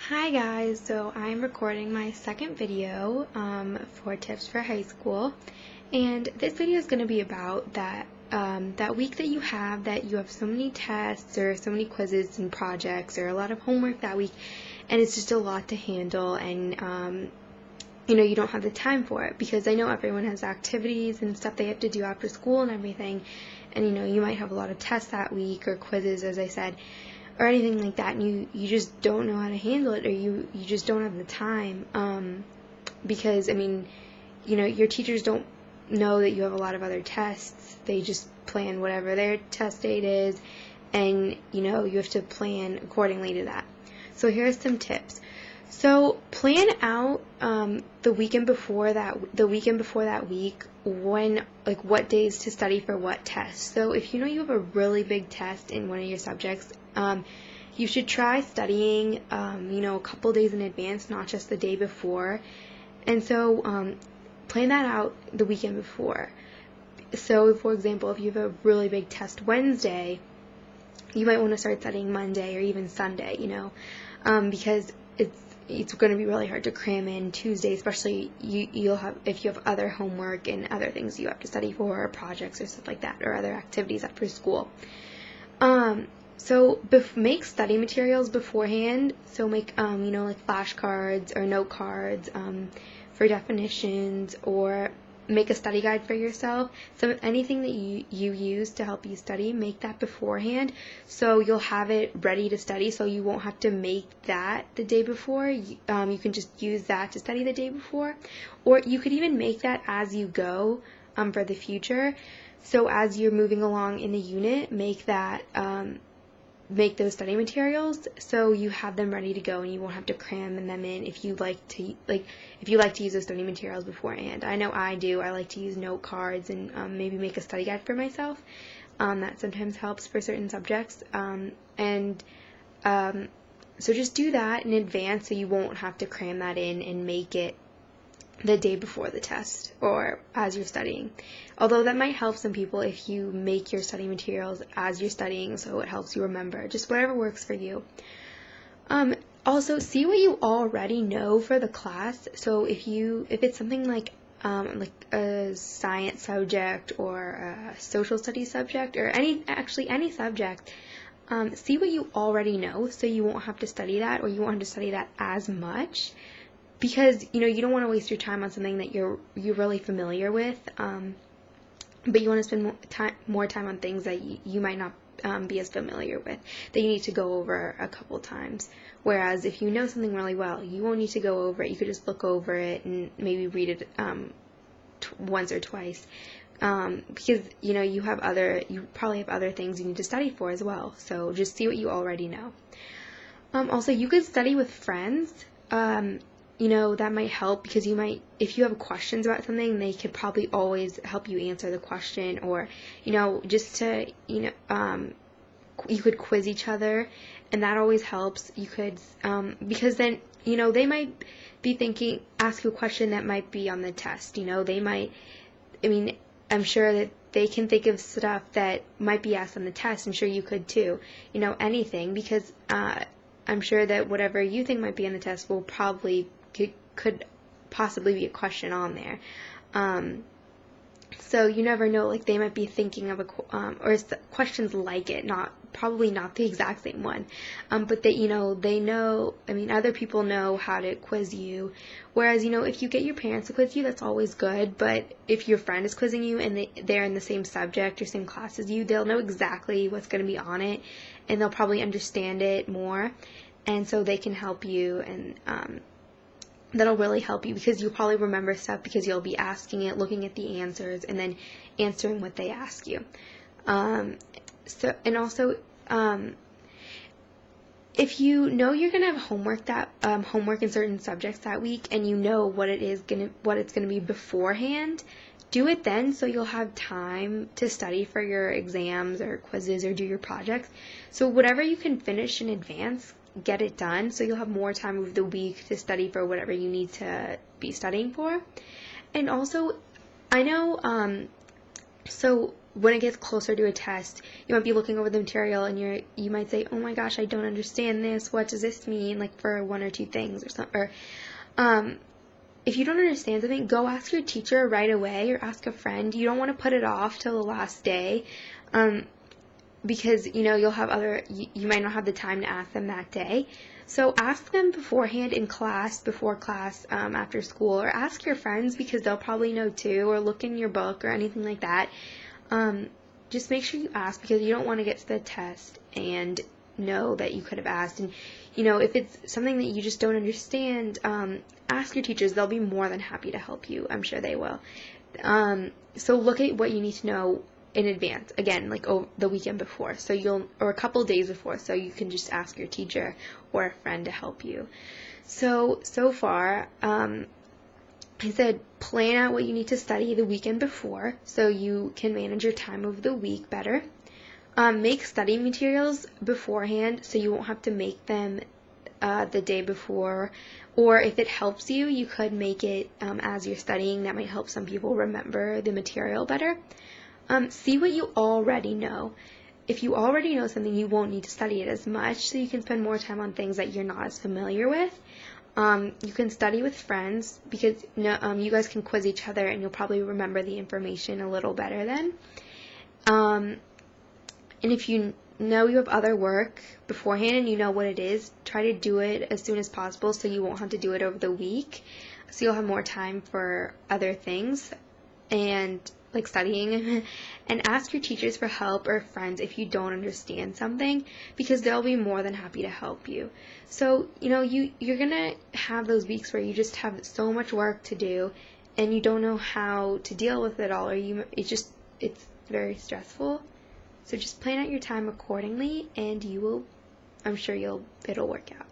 Hi guys, so I'm recording my second video for tips for high school, and this video is going to be about that week that you have so many tests or so many quizzes and projects or a lot of homework that week, and it's just a lot to handle, and you don't have the time for it because I know everyone has activities and stuff they have to do after school and everything, and you might have a lot of tests that week or quizzes, as I said, or anything like that, and you just don't know how to handle it, or you just don't have the time, because your teachers don't know that you have a lot of other tests. They just plan whatever their test date is, and you have to plan accordingly to that. So here are some tips. So plan out the weekend before that week, what days to study for what test. So if you have a really big test in one of your subjects, you should try studying a couple days in advance, not just the day before. And so plan that out the weekend before. So for example, if you have a really big test Wednesday, you might want to start studying Monday or even Sunday, because it's going to be really hard to cram in Tuesday, especially if you have other homework and other things you have to study for, or projects or stuff like that, or other activities after school. So make study materials beforehand. So make like flashcards or note cards for definitions, or make a study guide for yourself. So anything that you use to help you study, make that beforehand, so you'll have it ready to study, so you won't have to make that the day before. You can just use that to study the day before, or you could even make that as you go for the future. So as you're moving along in the unit, make those study materials so you have them ready to go, and you won't have to cram them in if you like to use those study materials beforehand. I know I do. I like to use note cards and maybe make a study guide for myself. That sometimes helps for certain subjects. So just do that in advance so you won't have to cram that in and make it the day before the test or as you're studying. Although that might help some people if you make your study materials as you're studying, so it helps you remember. Just whatever works for you. Also, see what you already know for the class. So if it's something like a science subject or a social studies subject, or any subject, see what you already know so you won't have to study that, or you won't have to study that as much. Because you don't want to waste your time on something that you're really familiar with, but you want to spend more time on things that you might not be as familiar with, that you need to go over a couple times. Whereas if you know something really well, you won't need to go over it. You could just look over it and maybe read it once or twice, because you probably have other things you need to study for as well. So just see what you already know. Also, you could study with friends. That might help, because if you have questions about something, they could probably always help you answer the question, or, just to, you could quiz each other, and that always helps. You could, because then, they might be ask you a question that might be on the test, I'm sure that they can think of stuff that might be asked on the test. I'm sure you could too, anything, because, I'm sure that whatever you think might be on the test will probably could possibly be a question on there. So you never know, like they might be thinking of questions like it, probably not the exact same one, but they know, other people know how to quiz you, whereas, if you get your parents to quiz you, that's always good, but if your friend is quizzing you and they're in the same subject or same class as you, they'll know exactly what's going to be on it, and they'll probably understand it more, and so they can help you, and that'll really help you, because you'll probably remember stuff because you'll be asking it, looking at the answers, and then answering what they ask you. If you know you're gonna have homework in certain subjects that week, and you know what it's gonna be beforehand, do it then, so you'll have time to study for your exams or quizzes or do your projects. So whatever you can finish in advance, get it done, so you'll have more time of the week to study for whatever you need to be studying for. And also, I know, so when it gets closer to a test, you might be looking over the material and you might say, oh my gosh, I don't understand this. What does this mean? Like for one or two things or something. Or if you don't understand something, go ask your teacher right away or ask a friend. You don't want to put it off till the last day, because you'll have you might not have the time to ask them that day. So ask them beforehand in class, before class, after school, or ask your friends because they'll probably know too, or look in your book or anything like that. Just make sure you ask because you don't want to get to the test and know that you could have asked. And if it's something that you just don't understand, ask your teachers. They'll be more than happy to help you. I'm sure they will. So look at what you need to know in advance, again, like the weekend before, or a couple days before, so you can just ask your teacher or a friend to help you. So far, I said plan out what you need to study the weekend before so you can manage your time over the week better. Make study materials beforehand so you won't have to make them the day before, or if it helps you, you could make it as you're studying. That might help some people remember the material better. See what you already know. If you already know something, you won't need to study it as much, so you can spend more time on things that you're not as familiar with. You can study with friends because you guys can quiz each other and you'll probably remember the information a little better then. And if you know you have other work beforehand and you know what it is, try to do it as soon as possible so you won't have to do it over the week. So you'll have more time for other things and like studying. And ask your teachers for help or friends if you don't understand something because they'll be more than happy to help you. So you're gonna have those weeks where you just have so much work to do and you don't know how to deal with it all, or it's very stressful. So just plan out your time accordingly and I'm sure it'll work out.